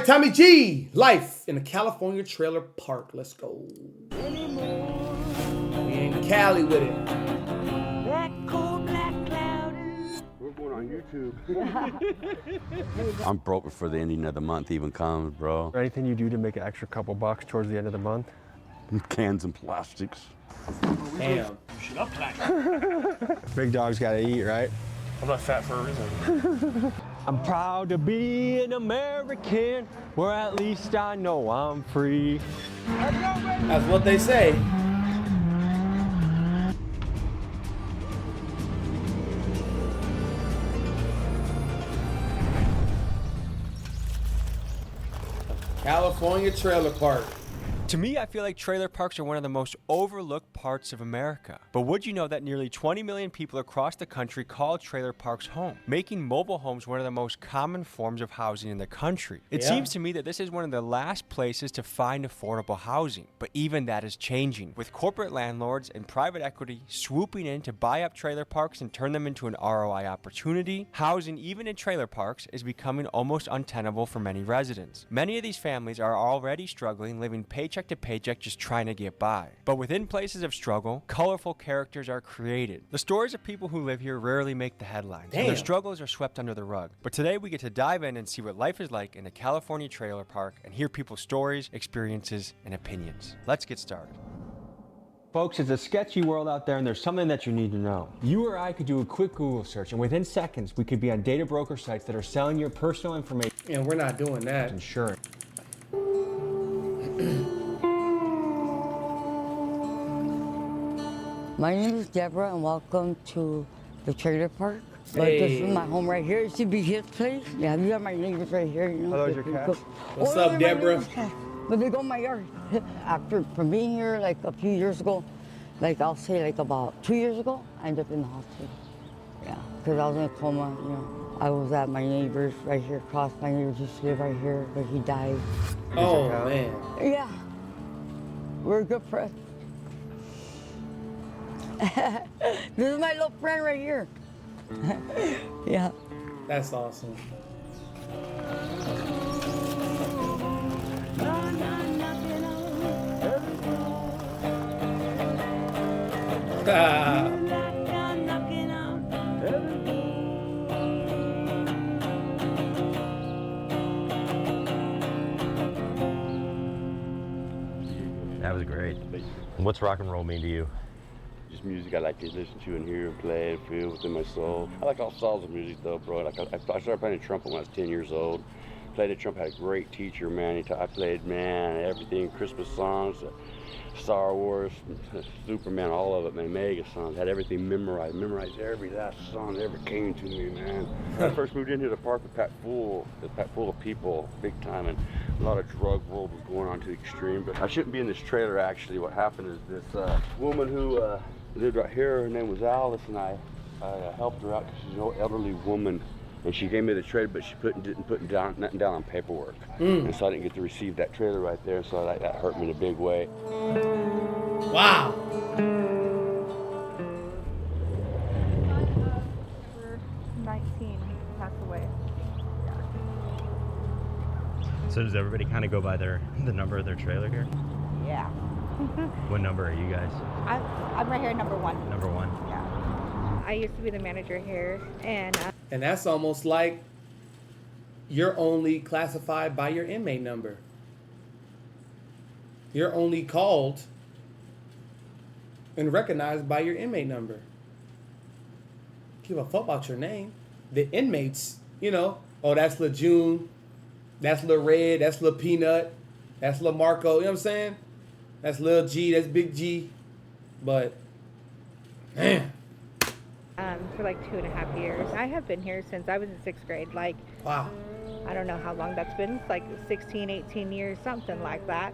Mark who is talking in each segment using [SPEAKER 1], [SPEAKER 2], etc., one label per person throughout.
[SPEAKER 1] Tommy G. Life in a California trailer park. Let's go. We in Cali with it.
[SPEAKER 2] Black cold, black cloud.
[SPEAKER 3] We're going on YouTube. I'm broke before the ending of the month even comes, bro.
[SPEAKER 4] Anything you do to make an extra couple bucks towards the end of the month?
[SPEAKER 3] Cans and plastics.
[SPEAKER 1] Damn.
[SPEAKER 5] You should up tonight.
[SPEAKER 4] Big dogs gotta eat, right?
[SPEAKER 5] I'm not fat for a reason.
[SPEAKER 4] I'm proud to be an American, where at least I know I'm free.
[SPEAKER 1] That's what they say. California trailer park.
[SPEAKER 6] To me, I feel like trailer parks are one of the most overlooked parts of America. But would you know that nearly 20 million people across the country call trailer parks home, making mobile homes one of the most common forms of housing in the country? It seems to me that this is one of the last places to find affordable housing, but even that is changing, with corporate landlords and private equity swooping in to buy up trailer parks and turn them into an ROI opportunity. Housing, even in trailer parks, is becoming almost untenable for many residents. Many of these families are already struggling, living paycheck to paycheck, just trying to get by. But within places of struggle, colorful characters are created. The stories of people who live here rarely make the headlines, and their struggles are swept under the rug. But today we get to dive in and see what life is like in a California trailer park and hear people's stories, experiences, and opinions. Let's get started.
[SPEAKER 4] Folks, it's a sketchy world out there, and there's something that you need to know. You or I could do a quick Google search, and within seconds, we could be on data broker sites that are selling your personal information.
[SPEAKER 1] And we're not doing that.
[SPEAKER 4] Insurance.
[SPEAKER 2] My name is Deborah, and welcome to the trailer park. But this is my home right here. It should be his place. Yeah, you got my neighbors right here. You know.
[SPEAKER 4] Hello, your cat.
[SPEAKER 1] What's up, Deborah?
[SPEAKER 2] But they go in my yard. After from being here like a few years ago, like I'll say like about 2 years ago, I ended up in the hospital. Yeah, because I was in a coma. You know, I was at my neighbor's right here across. My neighbor used to live right here, but he died.
[SPEAKER 1] Oh man.
[SPEAKER 2] Yeah, we're good friends. This is my little friend right here. Yeah.
[SPEAKER 1] That's awesome.
[SPEAKER 7] That was great. What's rock and roll mean to you?
[SPEAKER 3] Just music I like to listen to and hear and play and feel within my soul. I like all styles of music though, bro. Like I started playing trumpet when I was 10 years old. Played the trumpet, had a great teacher, man. I played, man, everything, Christmas songs, Star Wars, Superman, all of it, man, mega songs. Had everything memorized. Memorized every last song that ever came to me, man. When I first moved into the park with packed full of people, big time, and a lot of drug world was going on to the extreme. But I shouldn't be in this trailer, actually. What happened is this woman who lived right here, her name was Alice, and I helped her out because she's an old elderly woman. And she gave me the trailer, but she didn't put nothing down on paperwork. And so I didn't get to receive that trailer right there, so that hurt me in a big way.
[SPEAKER 1] Wow.
[SPEAKER 8] 19 passed away.
[SPEAKER 7] So does everybody kind of go by the number of their trailer here?
[SPEAKER 8] Yeah.
[SPEAKER 7] What number are you guys?
[SPEAKER 8] I'm right here, number 1.
[SPEAKER 7] Number 1?
[SPEAKER 8] Yeah. I used to be the manager here, and
[SPEAKER 1] that's almost like you're only classified by your inmate number. You're only called and recognized by your inmate number. Give a fuck about your name. The inmates, you know, oh, that's Lil June, that's Lil Red, that's Lil Peanut, that's Lil Marco, you know what I'm saying? That's Lil G, that's Big G. But, man.
[SPEAKER 8] for like 2.5 years. I have been here since I was in 6th grade. Like,
[SPEAKER 1] wow.
[SPEAKER 8] I don't know how long that's been. It's like 16, 18 years, something like that.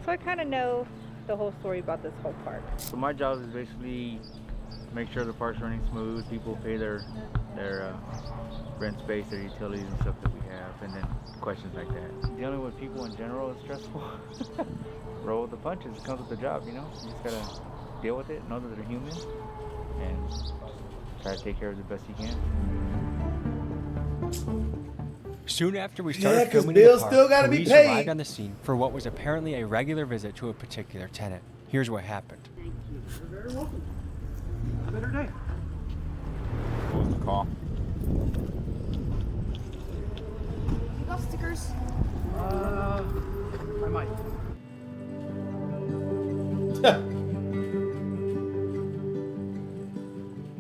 [SPEAKER 8] So I kind of know the whole story about this whole park.
[SPEAKER 9] So my job is basically make sure the park's running smooth, people pay their rent space, their utilities and stuff that we have, and then questions like that. Dealing with people in general is stressful. Roll with the punches, it comes with the job, you know? You just gotta deal with it, know that they're human, and try to take care of it the best you can.
[SPEAKER 6] Soon after we
[SPEAKER 1] Yeah,
[SPEAKER 6] started
[SPEAKER 1] 'cause
[SPEAKER 6] filming
[SPEAKER 1] bills
[SPEAKER 6] in the
[SPEAKER 1] still
[SPEAKER 6] park,
[SPEAKER 1] gotta be
[SPEAKER 6] police
[SPEAKER 1] paid.
[SPEAKER 6] arrived on the scene for what was apparently a regular visit to a particular tenant. Here's what happened.
[SPEAKER 5] You're very welcome. Have a better day.
[SPEAKER 10] What was the call?
[SPEAKER 11] You got stickers?
[SPEAKER 5] I might.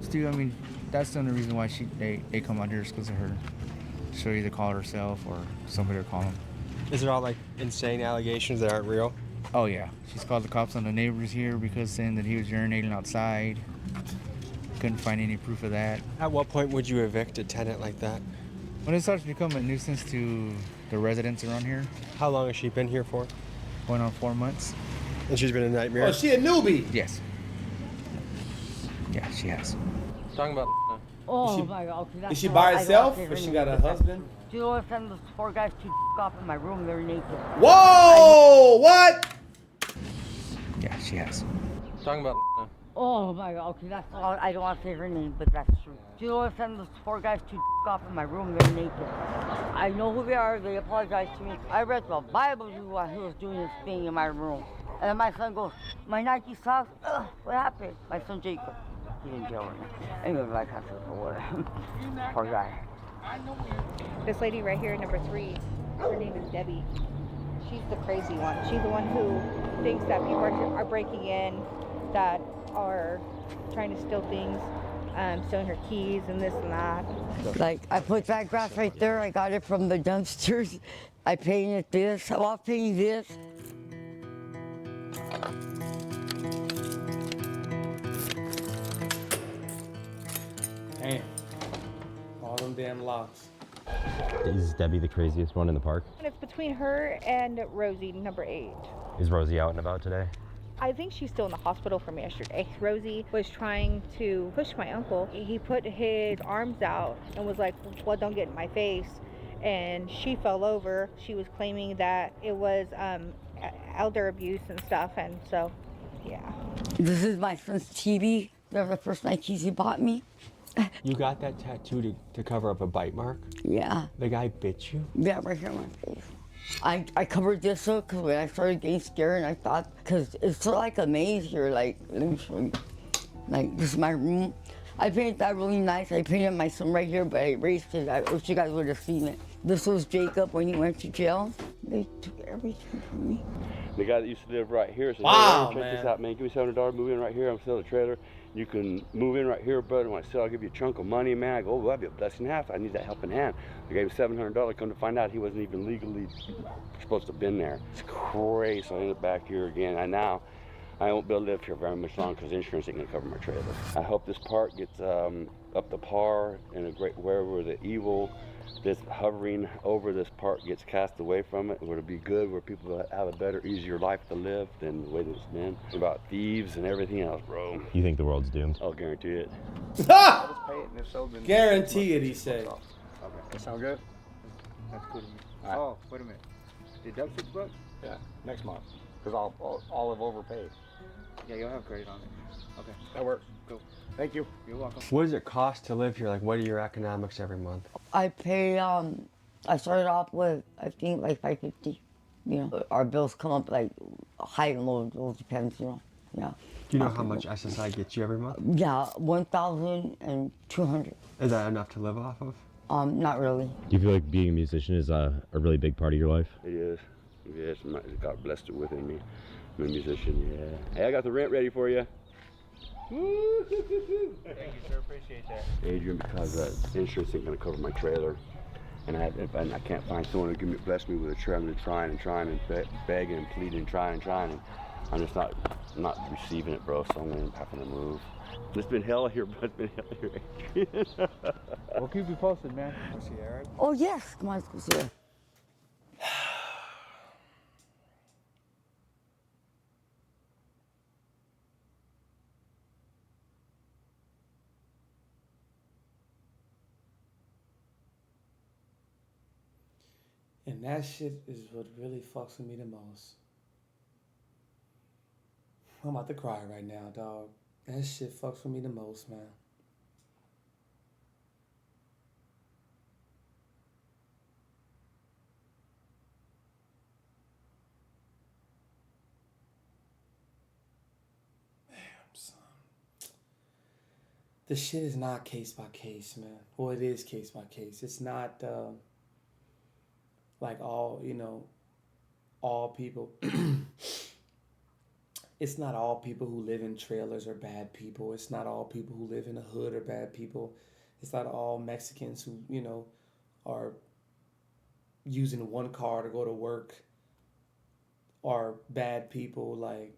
[SPEAKER 9] Stu, I mean, that's the only reason why they come out here is because of her. She'll either call herself or somebody will call them.
[SPEAKER 4] Is it all like insane allegations that aren't real?
[SPEAKER 9] Oh yeah, she's called the cops on the neighbors here because saying that he was urinating outside. Couldn't find any proof of that.
[SPEAKER 4] At what point would you evict a tenant like that?
[SPEAKER 9] When it starts to become a nuisance to the residents around here.
[SPEAKER 4] How long has she been here for?
[SPEAKER 9] Going on 4 months.
[SPEAKER 4] And she's been a nightmare?
[SPEAKER 1] Oh, she a newbie.
[SPEAKER 9] Yes. Yeah, she has.
[SPEAKER 7] Talking about.
[SPEAKER 2] Oh
[SPEAKER 1] she-
[SPEAKER 2] my God. Okay, that's
[SPEAKER 1] Is she
[SPEAKER 2] all
[SPEAKER 1] by
[SPEAKER 2] I don't
[SPEAKER 1] herself
[SPEAKER 2] want to
[SPEAKER 1] or she
[SPEAKER 2] hear
[SPEAKER 1] got a
[SPEAKER 2] name, but
[SPEAKER 1] husband?
[SPEAKER 2] Do you know what? Send those 4 guys to off in my room. They're naked.
[SPEAKER 1] Whoa! What?
[SPEAKER 9] Yeah, she has.
[SPEAKER 7] Talking about.
[SPEAKER 2] Oh my God. Okay, that's all. I don't want to say her name, but that's true. Do you know what? Send those 4 guys to off in my room. They're naked. I know who they are. They apologize to me. I read the Bible while he was doing this thing in my room. And then my son goes, my Nike socks. Ugh, what happened? My son Jacob. He's in jail right now. Anyway, like I said, for what? Poor guy.
[SPEAKER 8] This lady right here, number 3, her name is Debbie. She's the crazy one. She's the one who thinks that people are breaking in, that are trying to steal things, stealing her keys and this and that.
[SPEAKER 2] Like, I put that grass right there. I got it from the dumpsters. I painted this. I'm off painting this.
[SPEAKER 1] Damn. All them damn locks.
[SPEAKER 7] Is Debbie the craziest one in the park?
[SPEAKER 8] And it's between her and Rosie, number 8.
[SPEAKER 7] Is Rosie out and about today?
[SPEAKER 8] I think she's still in the hospital from yesterday. Rosie was trying to push my uncle. He put his arms out and was like, well, don't get in my face. And she fell over. She was claiming that it was elder abuse and stuff. And so, yeah.
[SPEAKER 2] This is my son's TV. They're the first Nikes he bought me.
[SPEAKER 4] You got that tattoo to cover up a bite mark?
[SPEAKER 2] Yeah.
[SPEAKER 4] The guy bit you?
[SPEAKER 2] Yeah, right here on my face. I covered this up because when I started getting scared, and I thought, because it's sort of like a maze here, like, let me show you. Like, this is my room. I painted that really nice. I painted my son right here, but I erased it. I wish you guys would have seen it. This was Jacob when he went to jail. They took everything from me.
[SPEAKER 3] The guy that used to live right here said,
[SPEAKER 1] Wow,
[SPEAKER 3] hey, check
[SPEAKER 1] man.
[SPEAKER 3] this out, man. Give me $700, move in right here. I'm selling a trailer. You can move in right here, brother. When I sell, I'll give you a chunk of money, man. I go, oh, that'd be a blessing and a half. I need that helping hand. I gave him $700. Come to find out, he wasn't even legally supposed to have been there. It's crazy. So I ended up back here again. And now I won't be able to live here very much longer because insurance ain't gonna cover my trailer. I hope this park gets up to par in a great wherever the evil that's hovering over this park gets cast away from it, where it'll be good, where people have a better, easier life to live than the way that it's been. About thieves and everything else, bro.
[SPEAKER 7] You think the world's doomed?
[SPEAKER 3] I'll guarantee it.
[SPEAKER 1] Guarantee it, he said.
[SPEAKER 10] Okay. That sound good?
[SPEAKER 9] That's cool to me.
[SPEAKER 10] All right.
[SPEAKER 9] Oh, wait a minute. Deduct $6?
[SPEAKER 10] Yeah, next month. Because I'll have overpaid.
[SPEAKER 9] Yeah, you'll have credit on it. Okay.
[SPEAKER 10] That works.
[SPEAKER 9] Cool.
[SPEAKER 10] Thank you.
[SPEAKER 9] You're welcome.
[SPEAKER 4] What does it cost to live here? Like, what are your economics every month?
[SPEAKER 2] I pay, I started off with, I think, like $550. You know, our bills come up like high and low. It all depends, you know. Yeah.
[SPEAKER 4] Do you know how much SSI gets you every month?
[SPEAKER 2] Yeah, 1,200.
[SPEAKER 4] Is that enough to live off of?
[SPEAKER 2] Not really.
[SPEAKER 7] Do you feel like being a musician is a really big part of your life?
[SPEAKER 3] It is. Yes, God blessed it within me. I'm a musician, yeah. Hey, I got the rent ready for you.
[SPEAKER 9] Thank you, sir. Appreciate that.
[SPEAKER 3] Adrian, because insurance ain't gonna cover my trailer, and I can't find someone to bless me with a trailer. I'm trying and begging and pleading and trying, and I'm just not receiving it, bro. So I'm gonna have to move. It's been hell here, but it's been hell here, Adrian.
[SPEAKER 9] We'll keep you posted, man. We'll see you, Eric.
[SPEAKER 2] Oh, yes. Come on, let's go see her.
[SPEAKER 1] And that shit is what really fucks with me the most. I'm about to cry right now, dog. That shit fucks with me the most, man. the shit is not case by case, man. Well, it is case by case. It's not like all, all people. It's not all people who live in trailers are bad people. It's not all people who live in the hood are bad people. It's not all Mexicans who, are using one car to go to work are bad people. Like,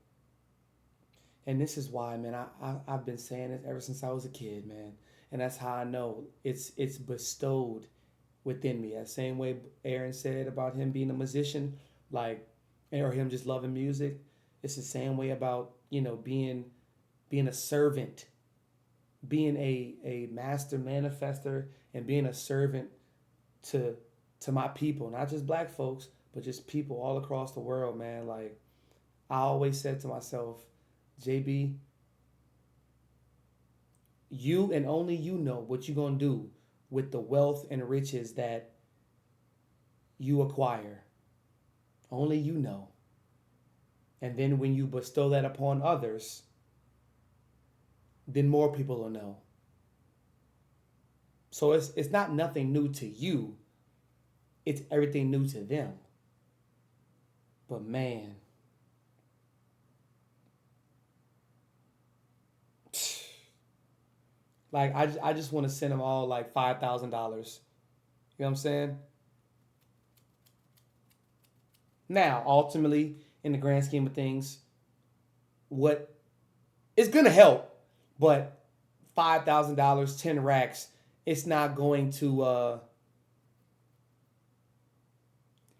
[SPEAKER 1] and this is why, man, I've been saying this ever since I was a kid, man. And that's how I know it's bestowed within me. That same way Aaron said about him being a musician, like, or him just loving music. It's the same way about, being a servant, being a master manifester, and being a servant to my people, not just black folks, but just people all across the world, man. Like, I always said to myself, JB, you and only you know what you're going to do with the wealth and riches that you acquire. Only you know. And then when you bestow that upon others, then more people will know. So it's not nothing new to you. It's everything new to them. But man, like I just want to send them all like $5,000. You know what I'm saying? Now, ultimately, in the grand scheme of things, what it's gonna help, but $5,000, 10 racks, it's not going to.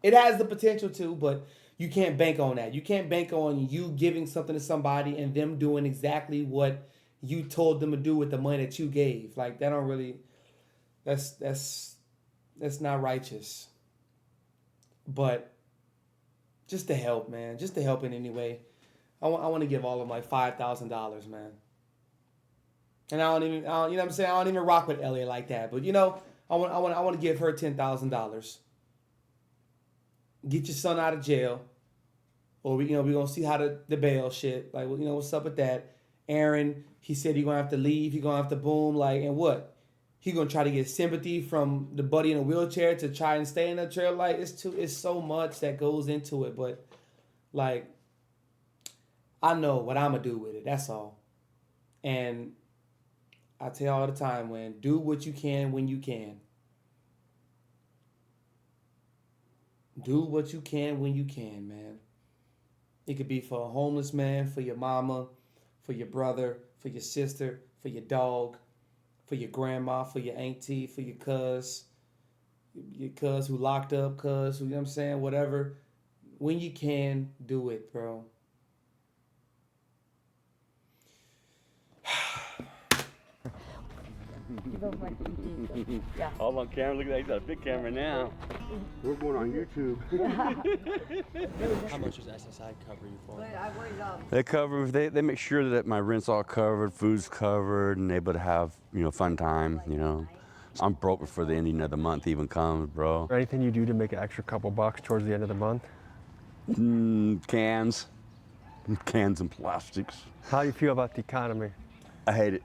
[SPEAKER 1] It has the potential to, but you can't bank on that. You can't bank on you giving something to somebody and them doing exactly what you told them to do with the money that you gave. Like, that don't really. That's not righteous. But just to help, man. Just to help in any way. I want to give all of them like $5,000, man. And I don't even, you know what I'm saying? I don't even rock with Elliot like that. But I want to give her $10,000. Get your son out of jail, or we're gonna see how the bail shit. Like, what's up with that? Aaron, he said he's gonna have to leave. He's gonna have to boom. Like, and what? He gonna try to get sympathy from the buddy in a wheelchair to try and stay in the trail. Like, it's so much that goes into it. But like, I know what I'm gonna do with it. That's all. And I tell you all the time, man, do what you can when you can. Do what you can when you can, man. It could be for a homeless man, for your mama, for your brother, for your sister, for your dog, for your grandma, for your auntie, for your cuz who locked up, cuz who, you know what I'm saying, whatever. When you can, do it, bro.
[SPEAKER 2] Yeah.
[SPEAKER 3] All on camera. Look at that. He's got a big camera now.
[SPEAKER 10] We're going on YouTube.
[SPEAKER 6] How much does SSI cover you for?
[SPEAKER 3] They cover. They make sure that my rent's all covered, food's covered, and able to have fun time. I'm broke before the ending of the month even comes, bro.
[SPEAKER 4] Anything you do to make an extra couple bucks towards the end of the month?
[SPEAKER 3] Cans and plastics.
[SPEAKER 4] How do you feel about the economy?
[SPEAKER 3] I hate it.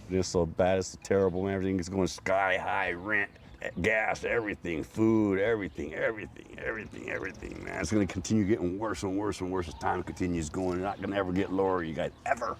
[SPEAKER 3] It's so bad. It's so terrible. Man. Everything is going sky high. Rent, gas, everything, food, everything, man. It's going to continue getting worse and worse and worse as time continues going. It's not going to ever get lower, you guys, ever.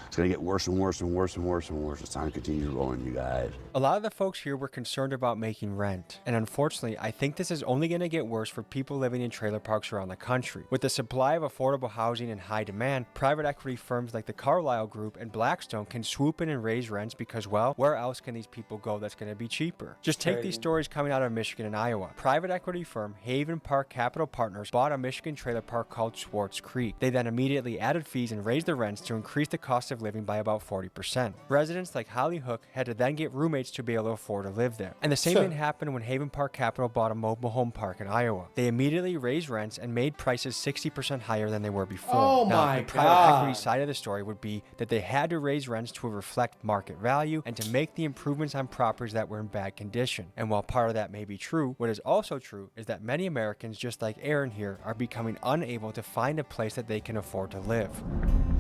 [SPEAKER 3] It's going to get worse and worse and worse and worse and worse as time continues rolling, you guys.
[SPEAKER 6] A lot of the folks here were concerned about making rent, and unfortunately, I think this is only going to get worse for people living in trailer parks around the country. With the supply of affordable housing in high demand, private equity firms like the Carlyle Group and Blackstone can swoop in and raise rents because, well, where else can these people go that's going to be cheaper? Just take these stories coming out of Michigan and Iowa. Private equity firm Haven Park Capital Partners bought a Michigan trailer park called Swartz Creek. They then immediately added fees and raised the rents to increase the cost of living by about 40%. Residents like Holly Hook had to then get roommates to be able to afford to live there. And the same thing happened when Haven Park Capital bought a mobile home park in Iowa. They immediately raised rents and made prices 60% higher than they were before.
[SPEAKER 1] Oh
[SPEAKER 6] now,
[SPEAKER 1] my
[SPEAKER 6] the private
[SPEAKER 1] God.
[SPEAKER 6] equity side of the story would be that they had to raise rents to reflect market value and to make the improvements on properties that were in bad condition. And while part of that may be true, what is also true is that many Americans, just like Aaron here, are becoming unable to find a place that they can afford to live.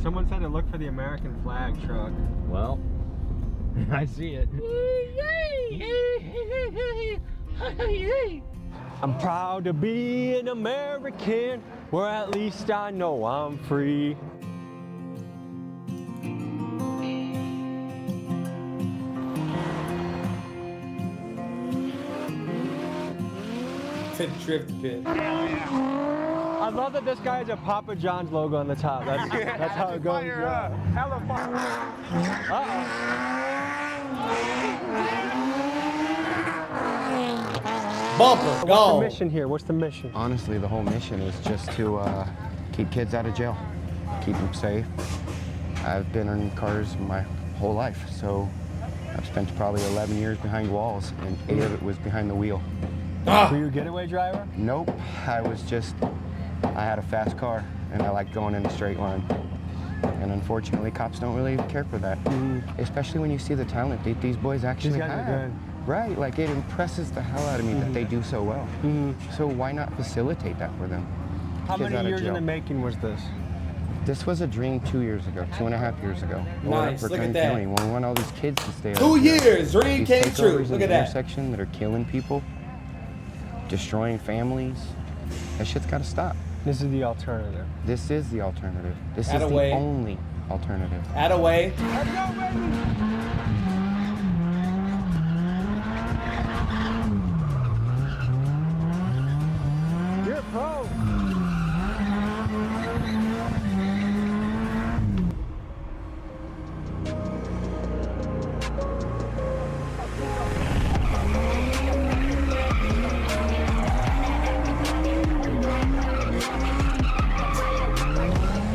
[SPEAKER 4] Someone said to look for the American flag truck.
[SPEAKER 3] Well,
[SPEAKER 7] I see it.
[SPEAKER 4] I'm proud to be an American, where at least I know I'm free.
[SPEAKER 1] To the drift pit.
[SPEAKER 4] I love that this guy has a Papa John's logo on the top. That's how it goes.
[SPEAKER 5] Hella fire.
[SPEAKER 1] Bumper,
[SPEAKER 4] What's the
[SPEAKER 1] gone.
[SPEAKER 4] mission here? What's the mission?
[SPEAKER 10] Honestly, the whole mission is just to keep kids out of jail, keep them safe. I've been in cars my whole life, so I've spent probably 11 years behind walls, and 8 of it was behind the wheel.
[SPEAKER 4] Were you a getaway driver?
[SPEAKER 10] Nope, I had a fast car, and I liked going in a straight line. And unfortunately, cops don't really care for that, especially when you see the talent that these boys actually
[SPEAKER 4] guys are
[SPEAKER 10] have.
[SPEAKER 4] good.
[SPEAKER 10] Right, like it impresses the hell out of me that they do so well. So why not facilitate that for them?
[SPEAKER 4] How
[SPEAKER 10] Kids
[SPEAKER 4] many
[SPEAKER 10] out of
[SPEAKER 4] years in
[SPEAKER 10] jail.
[SPEAKER 4] the making was this?
[SPEAKER 10] This was a dream 2 years ago, 2.5 years ago.
[SPEAKER 1] Nice,
[SPEAKER 10] For
[SPEAKER 1] look at
[SPEAKER 10] Kern
[SPEAKER 1] that.
[SPEAKER 10] County, when we want all these kids to stay out
[SPEAKER 1] 2
[SPEAKER 10] of jail.
[SPEAKER 1] years, dream
[SPEAKER 10] These
[SPEAKER 1] came true.
[SPEAKER 10] takeovers in
[SPEAKER 1] Look
[SPEAKER 10] the
[SPEAKER 1] at that.
[SPEAKER 10] intersection that are killing people, destroying families. That shit's got to stop.
[SPEAKER 4] This is the alternative.
[SPEAKER 10] This is the alternative. This is
[SPEAKER 1] Attaway.
[SPEAKER 10] the only alternative.
[SPEAKER 1] Attaway.
[SPEAKER 4] You're a pro.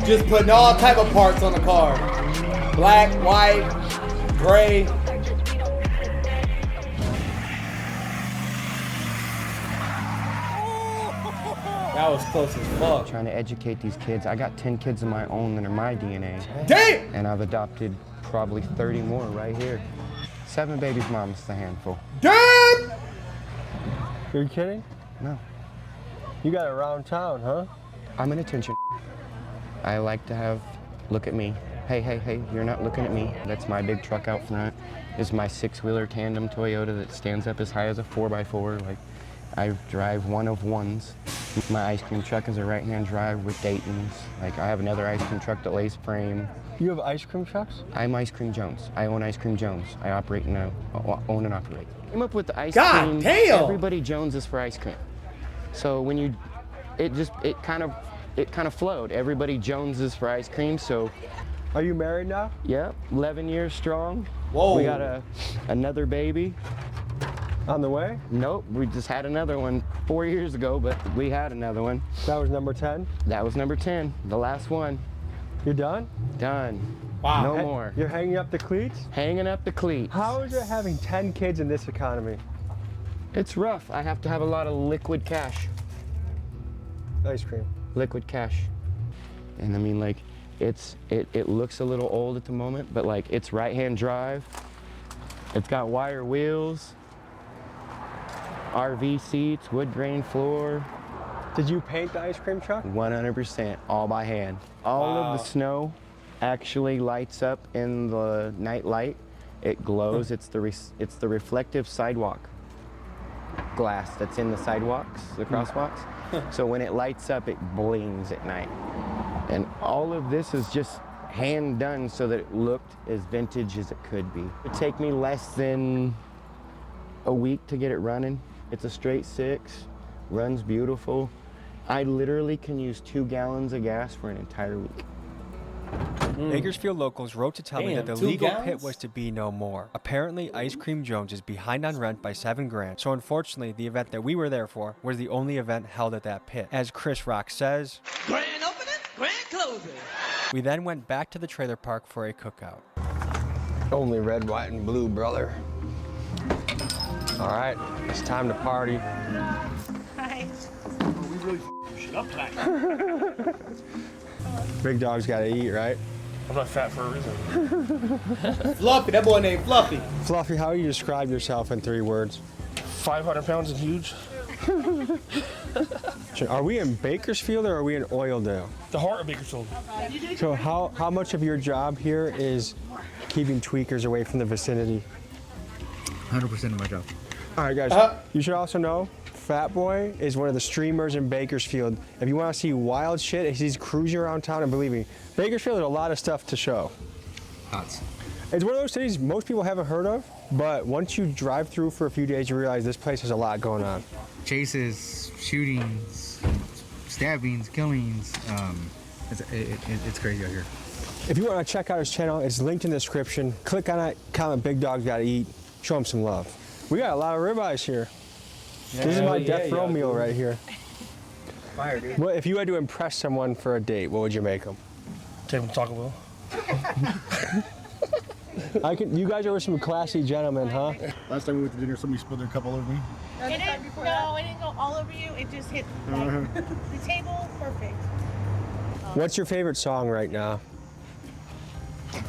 [SPEAKER 1] Just putting all type of parts on the car. Black, white, gray. That was close as fuck.
[SPEAKER 10] Trying to educate these kids. I got 10 kids of my own that are my DNA.
[SPEAKER 1] Damn!
[SPEAKER 10] And I've adopted probably 30 more right here. 7 babies, mom's a handful.
[SPEAKER 1] Damn!
[SPEAKER 4] Are you kidding?
[SPEAKER 10] No.
[SPEAKER 4] You got it around town, huh?
[SPEAKER 10] I'm an attention. I like to have, look at me. Hey, hey, hey, you're not looking at me. That's my big truck out front. This is my 6-wheeler tandem Toyota that stands up as high as a 4x4. Like, I drive one of ones. My ice cream truck is a right-hand drive with Dayton's. Like, I have another ice cream truck that lays frame.
[SPEAKER 4] You have ice cream trucks?
[SPEAKER 10] I'm Ice Cream Jones. I own Ice Cream Jones. I operate and own and operate. Came up with the ice
[SPEAKER 1] God
[SPEAKER 10] cream.
[SPEAKER 1] damn!
[SPEAKER 10] Everybody Jones is for ice cream. So when you, it kind of flowed. Everybody Jones is for ice cream. So,
[SPEAKER 4] Are you married now?
[SPEAKER 10] yeah, 11 years strong.
[SPEAKER 1] Whoa.
[SPEAKER 10] We got another baby.
[SPEAKER 4] On the way?
[SPEAKER 10] Nope, we just had another one 4 years ago, but we had another one.
[SPEAKER 4] That was number 10?
[SPEAKER 10] That was number 10, the last one.
[SPEAKER 4] You're done?
[SPEAKER 10] Done.
[SPEAKER 1] Wow.
[SPEAKER 10] No more.
[SPEAKER 4] You're hanging up the cleats?
[SPEAKER 10] Hanging up the cleats.
[SPEAKER 4] How is it having 10 kids in this economy?
[SPEAKER 10] It's rough. I have to have a lot of liquid cash.
[SPEAKER 4] Ice cream.
[SPEAKER 10] Liquid cash. And I mean, like, it looks a little old at the moment, but like, it's right-hand drive. It's got wire wheels, RV seats, wood grain floor.
[SPEAKER 4] Did you paint the ice cream truck?
[SPEAKER 10] 100%, all by hand. All
[SPEAKER 1] Wow.
[SPEAKER 10] of the snow actually lights up in the night light. It glows. It's the reflective sidewalk glass that's in the sidewalks, the crosswalks. So when it lights up, it blings at night. And all of this is just hand done so that it looked as vintage as it could be. It'd take me less than a week to get it running. It's a straight 6, runs beautiful. I literally can use 2 gallons of gas for an entire week.
[SPEAKER 6] Bakersfield locals wrote to tell me that
[SPEAKER 1] Damn,
[SPEAKER 6] the
[SPEAKER 1] 2
[SPEAKER 6] legal
[SPEAKER 1] gallons?
[SPEAKER 6] pit was to be no more. Apparently, Ice Cream Jones is behind on rent by $7,000. So unfortunately, the event that we were there for was the only event held at that pit. As Chris Rock says,
[SPEAKER 12] Grand opening, grand closing.
[SPEAKER 6] we then went back to the trailer park for a cookout.
[SPEAKER 4] Only red, white, and blue, brother. All right, it's time to party.
[SPEAKER 8] Hi.
[SPEAKER 5] We really f***ing shit up tonight.
[SPEAKER 4] Big dog's gotta eat, right?
[SPEAKER 5] I'm not fat for a reason.
[SPEAKER 1] Fluffy, that boy named Fluffy.
[SPEAKER 4] Fluffy, how do you describe yourself in 3 words?
[SPEAKER 5] 500 pounds and huge.
[SPEAKER 4] Are we in Bakersfield or are we in Oildale?
[SPEAKER 5] The heart of Bakersfield.
[SPEAKER 4] So how much of your job here is keeping tweakers away from the vicinity?
[SPEAKER 9] 100% of my job.
[SPEAKER 4] All right, guys. You should also know, Fat Boy is one of the streamers in Bakersfield. If you want to see wild shit, he's cruising around town, and believe me, Bakersfield has a lot of stuff to show.
[SPEAKER 9] Lots.
[SPEAKER 4] It's one of those cities most people haven't heard of, but once you drive through for a few days, you realize this place has a lot going on.
[SPEAKER 9] Chases, shootings, stabbings, killings. It's crazy out here.
[SPEAKER 4] If you want to check out his channel, it's linked in the description. Click on it, comment Big Dog's Gotta Eat, show him some love. We got a lot of ribeyes here. Yeah, this is my death row meal right here.
[SPEAKER 5] Fire, dude.
[SPEAKER 4] Well, if you had to impress someone for a date, what would you make them?
[SPEAKER 5] Take them to Taco Bell.
[SPEAKER 4] You guys are some classy gentlemen, huh?
[SPEAKER 13] Last time we went to dinner, somebody spilled their cup all over me.
[SPEAKER 11] It didn't go all over you. It just hit like, the table perfect.
[SPEAKER 4] What's your favorite song right now?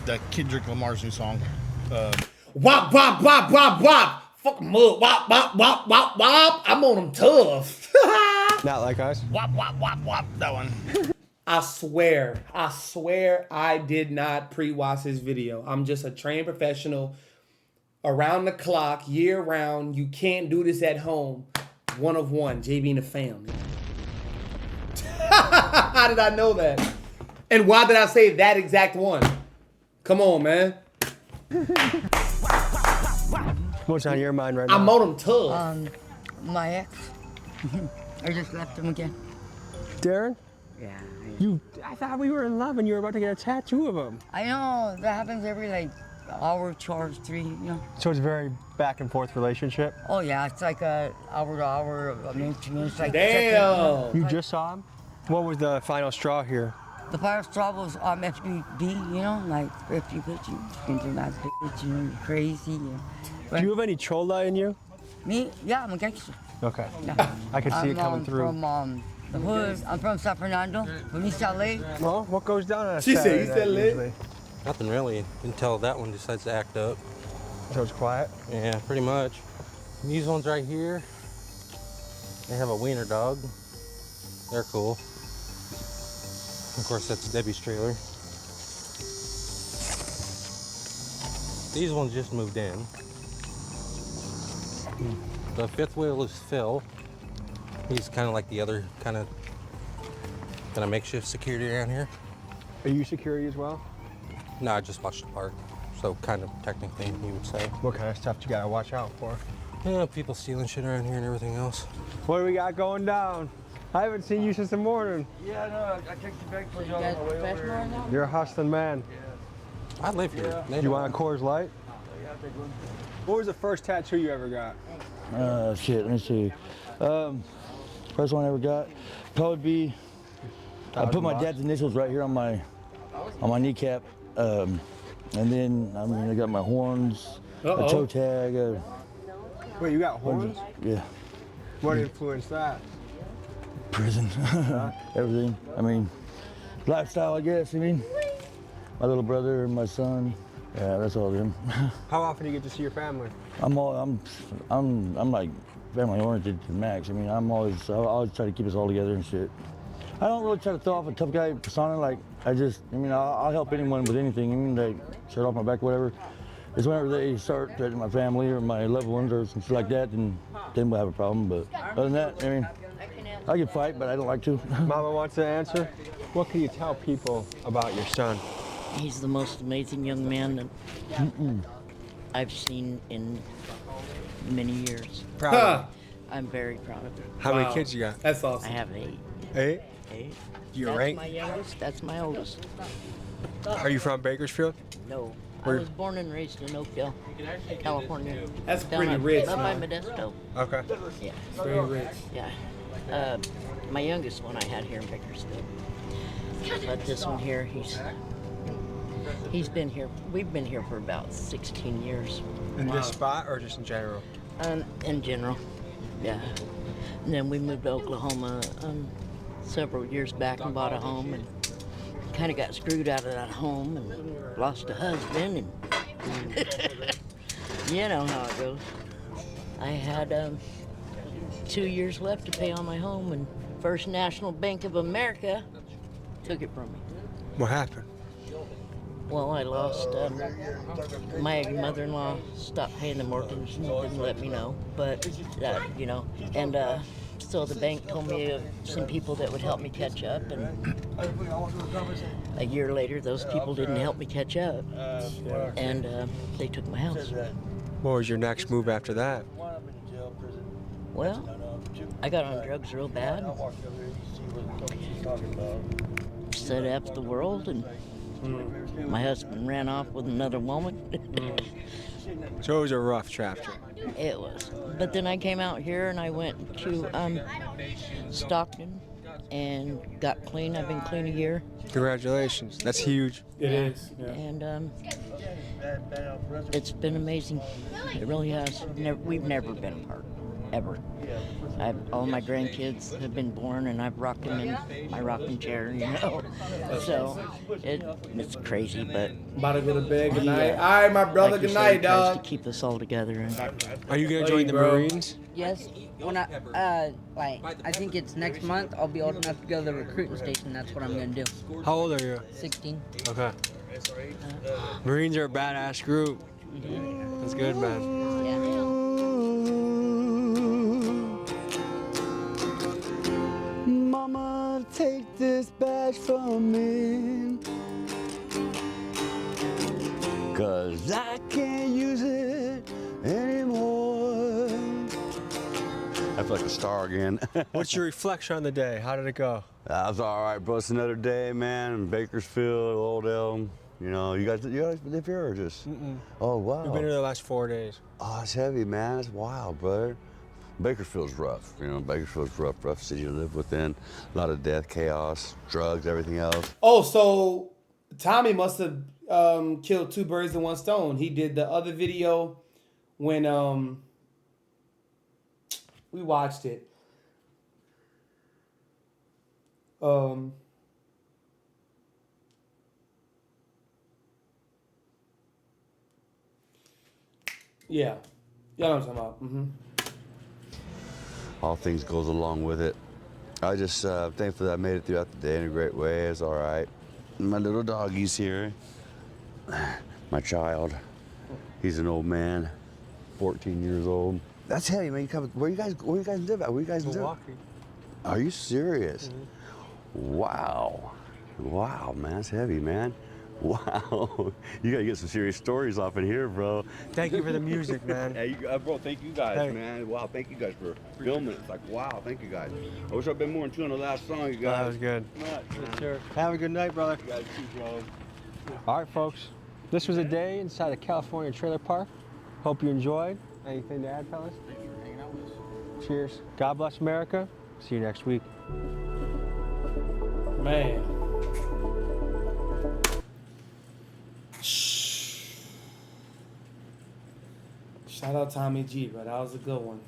[SPEAKER 13] That Kendrick Lamar's new song.
[SPEAKER 1] Wop, wop, wop, wop, wop. Fuck mud. Wop, wop, wop, wop, wop. I'm on them tough.
[SPEAKER 4] Not like us?
[SPEAKER 13] Wop, wop, wop, wop. That one.
[SPEAKER 1] I swear I did not pre-watch this video. I'm just a trained professional. Around the clock, year round. You can't do this at home. One of one. JB and the family. How did I know that? And why did I say that exact one? Come on, man.
[SPEAKER 4] What's on your mind right now?
[SPEAKER 1] I'm on them tough.
[SPEAKER 2] My ex. I just left him again.
[SPEAKER 4] Darren?
[SPEAKER 2] Yeah.
[SPEAKER 4] I thought we were in love and you were about to get a tattoo of him.
[SPEAKER 2] I know, that happens every like hour, 2 hours, 3, you know.
[SPEAKER 4] So it's a very back and forth relationship?
[SPEAKER 2] Oh yeah, it's like a hour to hour, a minute to minute. Like
[SPEAKER 1] damn.
[SPEAKER 4] You just saw him? What was the final straw here?
[SPEAKER 2] The final straw was FBB, you know, like 50-50, into that bitch, you know, you're crazy. Yeah.
[SPEAKER 4] Do you have any chola in you?
[SPEAKER 2] Me? Yeah, I'm a gangster.
[SPEAKER 4] Okay.
[SPEAKER 2] Yeah.
[SPEAKER 4] I can see it coming through.
[SPEAKER 2] From the hood. I'm from San Fernando, from East LA.
[SPEAKER 4] Well, what goes down on a
[SPEAKER 1] She
[SPEAKER 4] Saturday
[SPEAKER 1] said East LA?
[SPEAKER 4] usually?
[SPEAKER 14] Nothing really until that one decides to act up.
[SPEAKER 4] So it's quiet?
[SPEAKER 14] Yeah, pretty much. These ones right here, they have a wiener dog. They're cool. Of course, that's Debbie's trailer. These ones just moved in. The fifth wheel is Phil. He's kind of like the other kind of makeshift security around here.
[SPEAKER 4] Are you security as well?
[SPEAKER 14] No, I just watched the park. So kind of technically, you would say.
[SPEAKER 4] What kind of stuff you gotta watch out for?
[SPEAKER 14] Yeah, people stealing shit around here and everything else.
[SPEAKER 4] What do we got going down? I haven't seen you since the morning.
[SPEAKER 5] Yeah, no, I checked the bag for you on the way over here.
[SPEAKER 4] You're a hustling man.
[SPEAKER 14] Yeah. I live here.
[SPEAKER 4] Do you want a Coors Light?
[SPEAKER 5] Yeah, I'll take one.
[SPEAKER 4] What was the first tattoo you ever got?
[SPEAKER 15] Shit, let me see. First one I ever got, probably be, I put my dad's initials right here on my kneecap. And then, I got my horns, a toe tag.
[SPEAKER 4] Wait, you got horns?
[SPEAKER 15] Yeah.
[SPEAKER 4] What influenced that?
[SPEAKER 15] Prison, everything. I mean, lifestyle, I guess. I mean, my little brother and my son. Yeah, that's all them.
[SPEAKER 4] How often do you get to see your family?
[SPEAKER 15] I'm like family oriented to the max. I mean, I always try to keep us all together and shit. I don't really try to throw off a tough guy persona. Like, I'll help anyone with anything. I mean, like, shirt off my back, whatever. It's whenever they start threatening my family or my loved ones or some shit like that, then we'll have a problem. But other than that, I mean, I can fight, but I don't like to.
[SPEAKER 4] Mama wants to answer. What can you tell people about your son?
[SPEAKER 16] He's the most amazing young man that I've seen in many years.
[SPEAKER 4] Proud of him.
[SPEAKER 16] I'm very proud of him.
[SPEAKER 4] How many kids you got?
[SPEAKER 1] That's awesome.
[SPEAKER 16] I have 8.
[SPEAKER 4] 8?
[SPEAKER 16] 8.
[SPEAKER 4] You're
[SPEAKER 16] That's
[SPEAKER 4] right.
[SPEAKER 16] my youngest. That's my oldest.
[SPEAKER 4] Are you from Bakersfield?
[SPEAKER 16] No.
[SPEAKER 4] Where?
[SPEAKER 16] I was born and raised in Oakdale, California.
[SPEAKER 1] That's
[SPEAKER 16] Down
[SPEAKER 1] pretty
[SPEAKER 16] up-
[SPEAKER 1] rich,
[SPEAKER 16] Up by
[SPEAKER 1] man.
[SPEAKER 16] Modesto.
[SPEAKER 4] Okay.
[SPEAKER 16] Yeah.
[SPEAKER 1] Very rich.
[SPEAKER 16] Yeah. My youngest one I had here in Bakersfield. But this one here, he's been here. We've been here for about 16 years.
[SPEAKER 4] In this spot or just in general?
[SPEAKER 16] In general, yeah. And then we moved to Oklahoma several years back and bought a home and kind of got screwed out of that home and lost a husband and you know how it goes. I had 2 years left to pay on my home, and First National Bank of America took it from me.
[SPEAKER 6] What happened?
[SPEAKER 16] Well, I lost, my mother-in-law stopped paying the mortgage and didn't let me know, but, you know, and so the bank told me of some people that would help me catch up, and a year later, those people didn't help me catch up, and they took my house.
[SPEAKER 6] What was your next move after that?
[SPEAKER 16] Well, I got on drugs real bad. Set after the world, and my husband ran off with another woman.
[SPEAKER 6] So it was a rough chapter.
[SPEAKER 16] It was. But then I came out here and I went to Stockton and got clean. I've been clean a year.
[SPEAKER 6] Congratulations. That's huge.
[SPEAKER 1] It is. Yeah.
[SPEAKER 16] And it's been amazing. It really has. We've never been apart, ever. All my grandkids have been born, and I've rocked them in my rocking chair, you know. So it's crazy, but
[SPEAKER 1] about to go to bed. Good night. All right, my brother.
[SPEAKER 16] like
[SPEAKER 1] Good
[SPEAKER 16] you
[SPEAKER 1] night,
[SPEAKER 16] said, tries
[SPEAKER 1] dog.
[SPEAKER 16] to keep us all together. And
[SPEAKER 6] Are you gonna join the Marines?
[SPEAKER 17] Yes. When I think it's next month, I'll be old enough to go to the recruiting station. That's what I'm gonna do.
[SPEAKER 6] How old are you?
[SPEAKER 17] 16.
[SPEAKER 6] Okay. Marines are a badass group. That's good, man.
[SPEAKER 18] Mama, take this badge from me, 'cause I can't use it anymore.
[SPEAKER 3] I feel like a star again.
[SPEAKER 6] What's your reflection on the day? How did it go?
[SPEAKER 3] I was all right, bro. It's another day, man. In Bakersfield, Old Elm. You know, you guys live here or just? Oh, wow.
[SPEAKER 6] We've been here the last 4 days.
[SPEAKER 3] Oh, it's heavy, man. It's wild, brother. Bakersfield's rough. You know, Bakersfield's rough city to live within. A lot of death, chaos, drugs, everything else.
[SPEAKER 1] Oh, so Tommy must have killed two birds with one stone. He did the other video when we watched it. Yeah. You know what I'm talking about. Mm-hmm.
[SPEAKER 3] All things goes along with it. I just thankful that I made it throughout the day in a great way. It's all right. My little doggy's here. My child. He's an old man, 14 years old. That's heavy, man. Where you guys live at? Where you guys live?
[SPEAKER 6] Milwaukee.
[SPEAKER 3] Are you serious? Wow. Wow, man. That's heavy, man. Wow. You gotta get some serious stories off in here, bro.
[SPEAKER 6] Thank you for the music, man.
[SPEAKER 3] Hey, bro, thank you guys,
[SPEAKER 6] Hey.
[SPEAKER 3] man. Wow, thank you guys for filming. It's like, wow, thank you guys. I wish I'd been more in tune on the last song, you guys.
[SPEAKER 6] That was good.
[SPEAKER 3] Sure.
[SPEAKER 6] Have a good night, brother.
[SPEAKER 3] You guys too, bro.
[SPEAKER 6] All right, folks. This was a day inside a California trailer park. Hope you enjoyed. Anything to add, fellas?
[SPEAKER 13] Thank you for hanging out with us.
[SPEAKER 6] Cheers. God bless America. See you next week.
[SPEAKER 1] Man. Shout out Tommy G, bro. That was a good one.